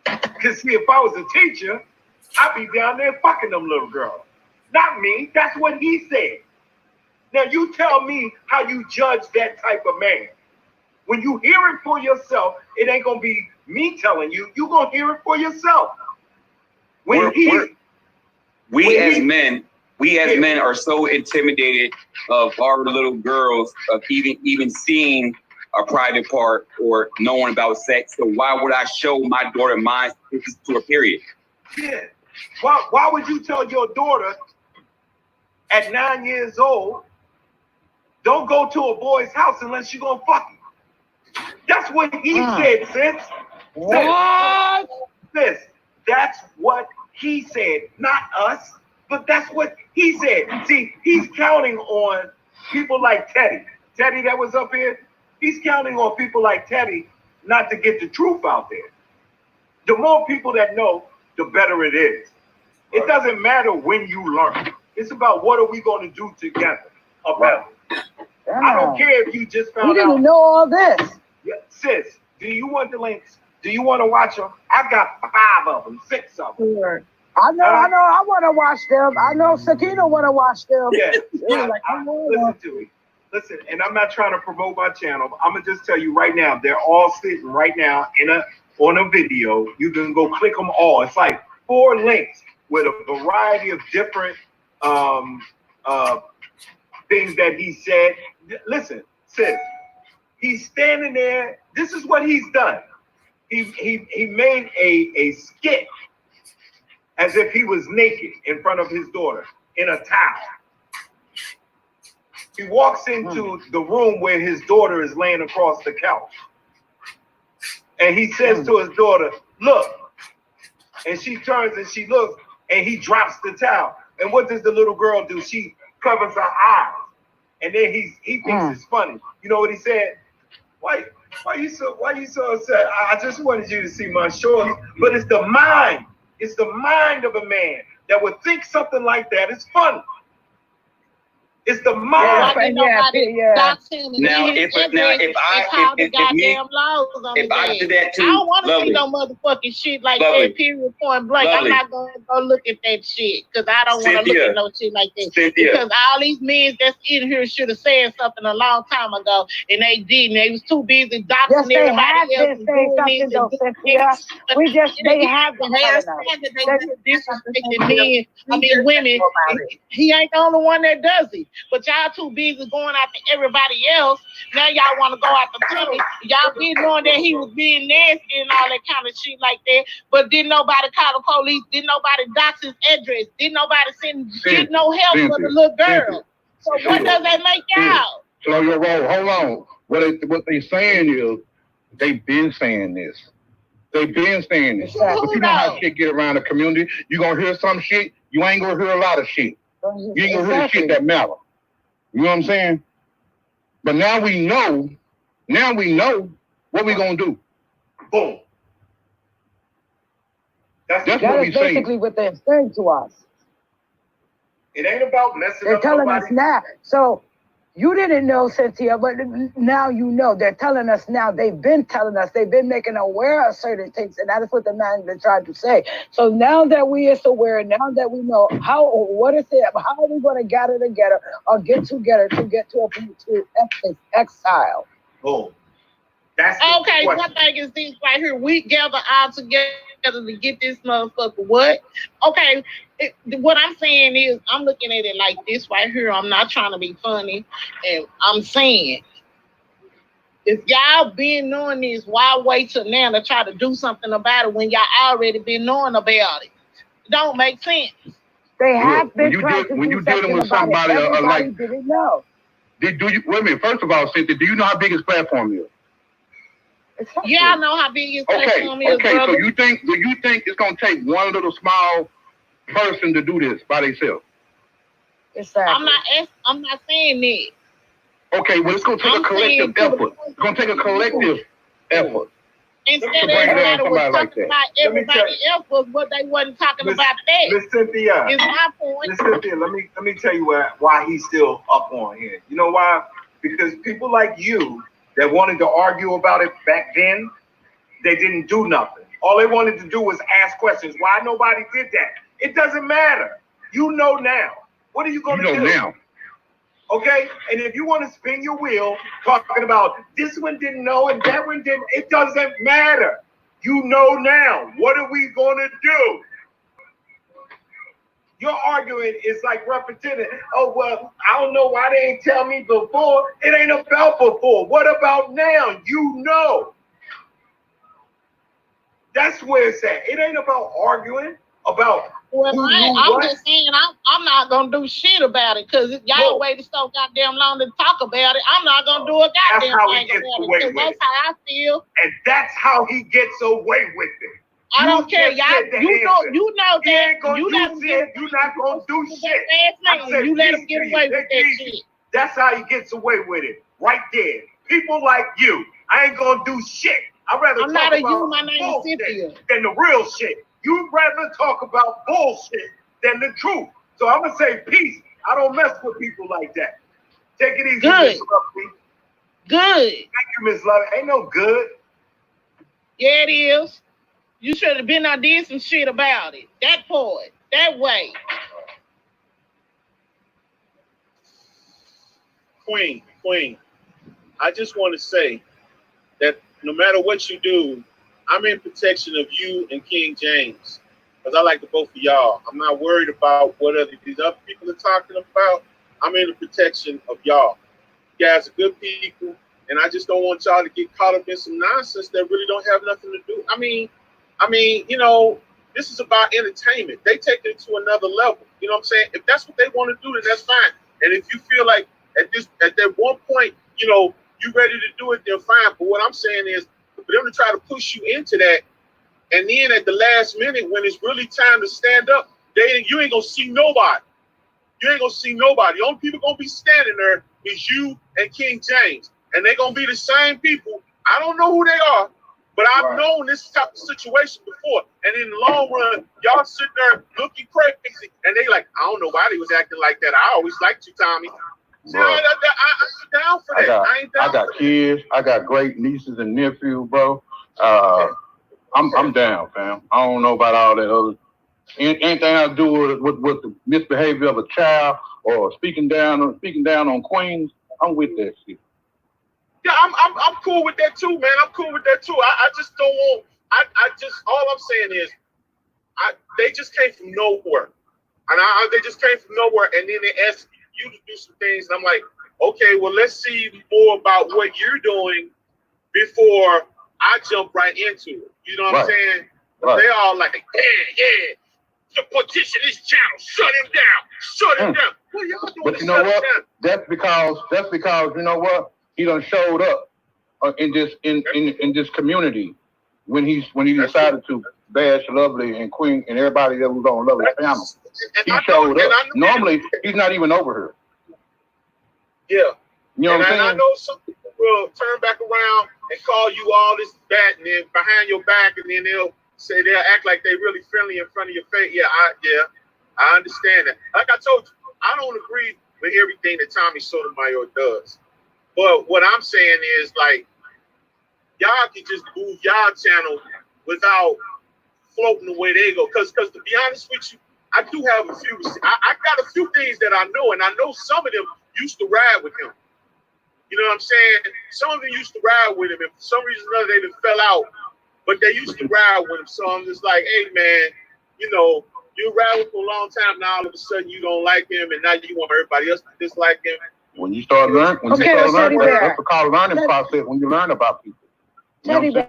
Because see, if I was a teacher, I'd be down there fucking them little girls. Not me. That's what he said. Now, you tell me how you judge that type of man. When you hear it for yourself, it ain't going to be me telling you. You're going to hear it for yourself. We as men are so intimidated of our little girls of even seeing a private part or knowing about sex. So why would I show my daughter my to a period? Yeah. Why would you tell your daughter at 9 years old, don't go to a boy's house unless you're gonna fuck him? That's what he said, sis. What? Sis, that's what he said, not us, but that's what he said. See, he's counting on people like Teddy that was up here. He's counting on people like Teddy not to get the truth out there. The more people that know, the better it is. It doesn't matter when you learn. It's about what are we going to do together about it. I don't care if you just found out. We didn't know all this. Yeah, sis, do you want the links? Do you want to watch them? I got 5 of them, 6 of them. Sure. I know. I want to watch them. I know Sakina want to watch them. Yeah. Listen to me. Listen, and I'm not trying to promote my channel, but I'm going to just tell you right now, they're all sitting right now on a video. You can go click them all. It's like 4 links with a variety of different things that he said. Listen, sis, he's standing there. This is what he's done. He made a skit as if he was naked in front of his daughter in a towel. He walks into the room where his daughter is laying across the couch. And he says to his daughter, look. And she turns and she looks and he drops the towel. And what does the little girl do? She covers her eyes. And then he thinks it's funny. You know what he said? Why you so upset? I just wanted you to see my shorts. But it's the mind. It's the mind of a man that would think something like that is funny. It's the mind. Now, if I do that too, I don't want to see no motherfucking shit like that. Period. Point blank. I'm not gonna go look at that shit because I don't want to look at no shit like that. Because all these men that's in here should have said something a long time ago, and they didn't. They was too busy doxing everybody else. They have been disrespecting men. I mean women. He ain't the only one that does it. But y'all too busy going after everybody else. Now y'all want to go after Tommy. Y'all did knowing that he was being nasty and all that kind of shit like that. But didn't nobody call the police? Didn't nobody dox his address? Didn't nobody get no help for the little girl? So what does that make y'all? So you're wrong. Hold on. What they saying is they've been saying this. They've been saying this. But you know how shit get around the community. You gonna hear some shit. You ain't gonna hear a lot of shit. You ain't gonna hear the shit that matter. You know what I'm saying? But now we know what we gonna do. Boom. That's what we say. Basically what they're saying to us. It ain't about messing they're up telling nobody. us now. So you didn't know, Cynthia, but now you know. They're telling us now. They've been telling us. They've been making aware of certain things, and that is what the man been trying to say. So now that we is aware, now that we know what is it, how are we going to gather together or get together to get to a point to exile? Oh, that's okay. One thing is this right here. We gather all together to get this motherfucker. What? Okay. What I'm saying is, I'm looking at it like this right here. I'm not trying to be funny, and I'm saying, if y'all been knowing this, why wait till now to try to do something about it when y'all already been knowing about it? It don't make sense. They have been trying to when you dealing with somebody like didn't know. Do you wait a minute? First of all, Cynthia, do you know how big his platform is? Yeah, I know how big his platform is. Okay, brother. so do you think it's gonna take one little small person to do this by themselves? Exactly. I'm not saying that. Okay, well, it's gonna take a collective effort. It's gonna take a collective effort. Instead of everybody was talking about everybody else was what they wasn't talking about that. Miss Cynthia, is my point. Miss Cynthia, let me tell you why he's still up on here. You know why? Because people like you that wanted to argue about it back then, they didn't do nothing. All they wanted to do was ask questions. Why nobody did that? It doesn't matter. You know now. What are you going to do? You know now. Okay? And if you want to spin your wheel talking about this one didn't know and that one didn't, it doesn't matter. You know now. What are we going to do? Your argument is like repetitive. Oh, well, I don't know why they ain't tell me before. It ain't about before. What about now? You know. That's where it's at. It ain't about arguing about I'm just saying I'm not gonna do shit about it because y'all waited so goddamn long to talk about it. I'm not gonna do a goddamn thing about it because that's how I feel. And that's how he gets away with it. I don't care, y'all. You know that. You let him get. You're not gonna do shit. You let him get away with that shit. That's how he gets away with it, right there. People like you, I ain't gonna do shit. I'd rather I'm talk not a about you. My name is bullshit Cynthia. than the real shit. You'd rather talk about bullshit than the truth. So I'm gonna say peace. I don't mess with people like that. Take it easy, Good. Miss Lovely. Good. Thank you, Miss Lovely. Ain't no good. Yeah, it is. You should have been out did some shit about it. That part. That way. Queen. I just want to say that no matter what you do, I'm in protection of you and King James. Because I like the both of y'all. I'm not worried about what these other people are talking about. I'm in the protection of y'all. You guys are good people, and I just don't want y'all to get caught up in some nonsense that really don't have nothing to do. I mean, you know, this is about entertainment. They take it to another level. You know what I'm saying? If that's what they want to do, then that's fine. And if you feel like at that one point, you know, you ready to do it, then fine. But what I'm saying is, for them to try to push you into that, and then at the last minute, when it's really time to stand up, you ain't gonna see nobody. You ain't gonna see nobody. The only people gonna be standing there is you and King James, and they're gonna be the same people. I don't know who they are, but I've known this type of situation before. And in the long run, y'all sit there looking crazy, and they like, I don't know why they was acting like that. I always liked you, Tommy. See, I'm down for that. I got kids. I got great nieces and nephews, bro. I'm down, fam. I don't know about all that other. Anything I do with the misbehavior of a child or speaking down on queens, I'm with that shit. Yeah, I'm cool with that too, man. I'm cool with that too. I just don't want. I just all I'm saying is, they just came from nowhere, and they just came from nowhere, and then they asked you to do some things, and I'm like, okay, well, let's see more about what you're doing before I jump right into it. You know what I'm saying? Right. They all like, yeah. The petition this channel, shut him down. What y'all doing? But you know what? That's because you know what? He done showed up in this community when he decided to bash Lovely and Queen and everybody that was on Lovely's panel. He showed up. Normally, he's not even over here. Yeah. You know what I'm saying? I know some people will turn back around and call you all this bad, and then behind your back, and then they'll act like they really friendly in front of your face. Yeah, I understand that. Like I told you, I don't agree with everything that Tommy Sotomayor does. But what I'm saying is, like, y'all can just move y'all channel without floating the way they go. Because to be honest with you, I do have a few. I got a few things that I know, and I know some of them used to ride with him. You know what I'm saying? Some of them used to ride with him, and for some reason or another, they just fell out. But they used to ride with him. So I'm just like, hey, man, you know, you ride with him for a long time. Now all of a sudden you don't like him, and now you want everybody else to dislike him. When you start learning, that's called learning process. When you learn about people. Teddy Bear,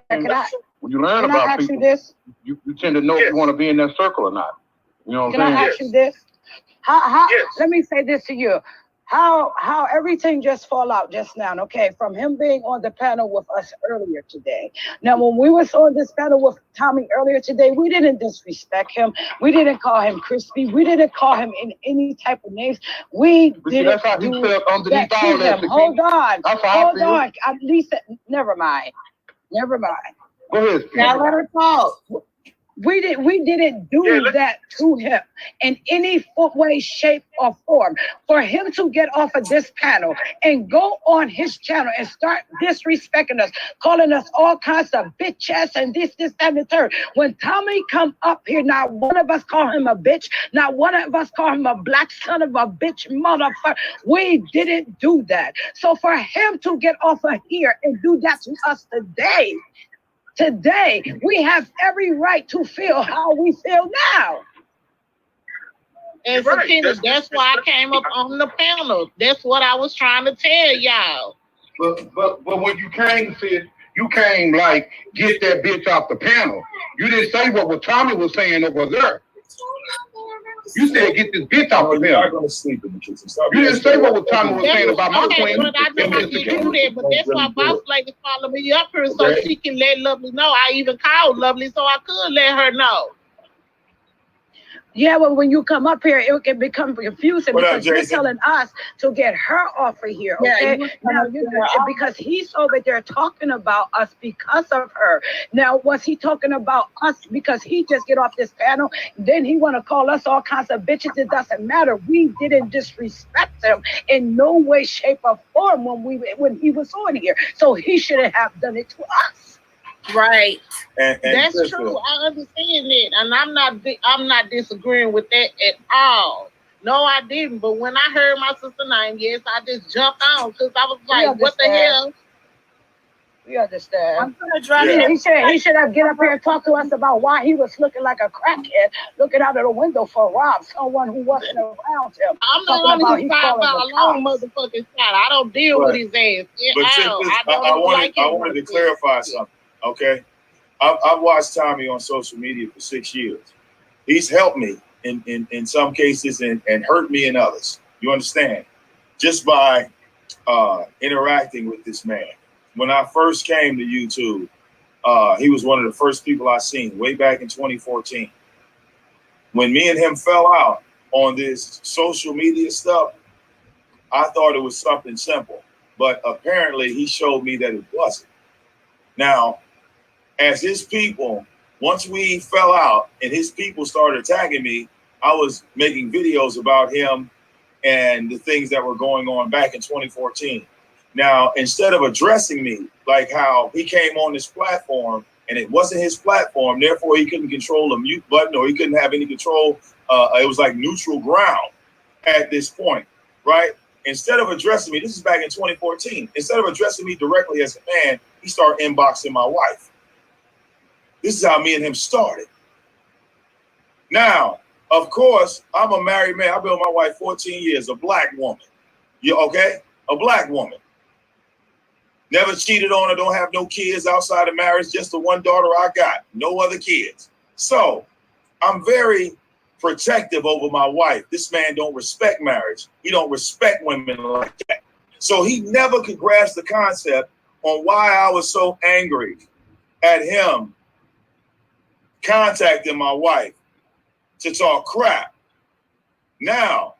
when you learn about people, you tend to know if you want to be in that circle or not. You know what I'm saying? Can I ask you this? Let me say this to you. How everything just fall out just now, okay, from him being on the panel with us earlier today. Now, when we was on this panel with Tommy earlier today, we didn't disrespect him. We didn't call him crispy. We didn't call him in any type of names. We didn't do that to him. Hold on. At least, never mind. Go ahead. Now let her talk. We didn't do that to him in any way, shape, or form. For him to get off of this panel and go on his channel and start disrespecting us, calling us all kinds of bitch ass and this, that, and the third. When Tommy come up here, not one of us call him a bitch, not one of us call him a black son of a bitch motherfucker. We didn't do that. So for him to get off of here and do that to us today, we have every right to feel how we feel now. And that's why I came up on the panel. That's what I was trying to tell y'all. But when you came, sis, you came like, get that bitch off the panel. You didn't say what Tommy was saying over there. You said get this bitch off the panel. You didn't say what Tommy was saying about my queen. But I know I didn't do that, but that's why Boss Lady followed me up here so she can let Lovely know. I even called Lovely so I could let her know. Yeah, well, when you come up here, it can become confusing because you're telling us to get her off of here, okay? Now, because he's over there talking about us because of her. Now, was he talking about us because he just get off this panel? Then he want to call us all kinds of bitches. It doesn't matter. We didn't disrespect him in no way, shape, or form when he was on here. So he shouldn't have done it to us. Right. And that's true. I understand it, and I'm not disagreeing with that at all. No, I didn't. But when I heard my sister's name, yes, I just jumped on because I was like, "What the hell?" We understand. I'm gonna drive him. He should have get up here and talk to us about why he was looking like a crackhead, looking out of the window for Rob, someone who wasn't around him. I'm not on his side by a long motherfucking side. I don't deal with his ass. I wanted to clarify something. Okay, I've watched Tommy on social media for 6 years. He's helped me in some cases and hurt me in others. You understand? Just by interacting with this man. When I first came to YouTube, he was one of the first people I seen way back in 2014. When me and him fell out on this social media stuff, I thought it was something simple, but apparently he showed me that it wasn't. Now, as his people, once we fell out and his people started attacking me, I was making videos about him and the things that were going on back in 2014. Now, instead of addressing me, like how he came on this platform and it wasn't his platform, therefore he couldn't control the mute button or he couldn't have any control. It was like neutral ground at this point, right? Instead of addressing me, this is back in 2014. Instead of addressing me directly as a man, he started inboxing my wife. This is how me and him started. Now, of course, I'm a married man. I've been with my wife 14 years, a black woman. You okay? A black woman. Never cheated on her, don't have no kids outside of marriage, just the one daughter I got, no other kids. So I'm very protective over my wife. This man don't respect marriage. He don't respect women like that. So he never could grasp the concept on why I was so angry at him contacting my wife to talk crap. Now,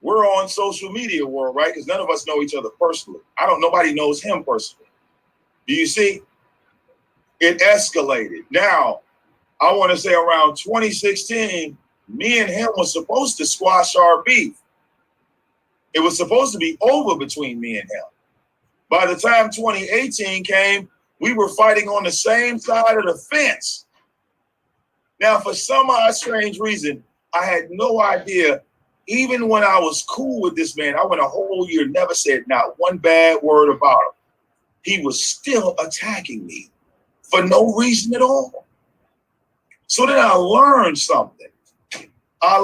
we're on social media world, right? Because none of us know each other personally. Nobody knows him personally. Do you see? It escalated. Now, I want to say around 2016, me and him was supposed to squash our beef. It was supposed to be over between me and him. By the time 2018 came, we were fighting on the same side of the fence. Now, for some odd strange reason, I had no idea. Even when I was cool with this man, I went a whole year, never said not one bad word about him. He was still attacking me for no reason at all. So then I learned something. I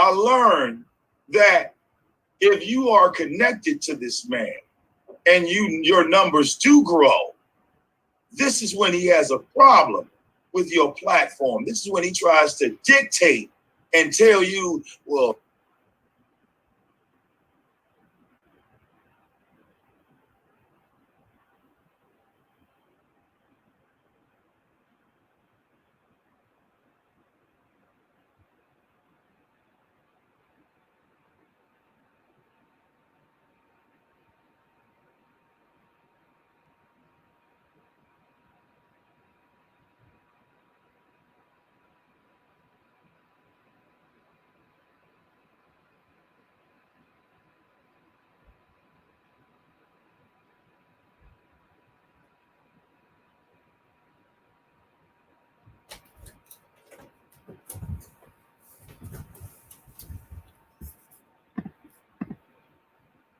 learned that if you are connected to this man and your numbers do grow, this is when he has a problem with your platform. This is when he tries to dictate and tell you, well,